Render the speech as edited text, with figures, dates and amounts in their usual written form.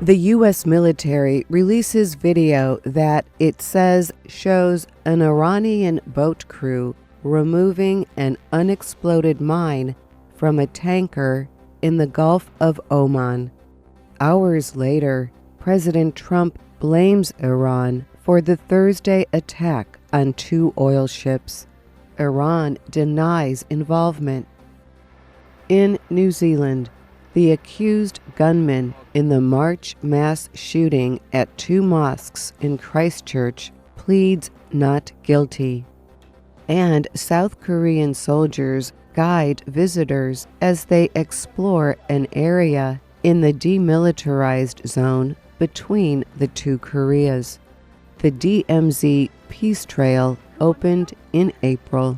The U.S. military releases video that it says shows an Iranian boat crew removing an unexploded mine from a tanker in the Gulf of Oman. Hours later, President Trump blames Iran for the Thursday attack on 2 oil ships. Iran denies involvement. In New Zealand, the accused gunman in the March mass shooting at 2 mosques in Christchurch pleads not guilty. And South Korean soldiers guide visitors as they explore an area in the demilitarized zone between the 2 Koreas. The DMZ Peace Trail opened in April.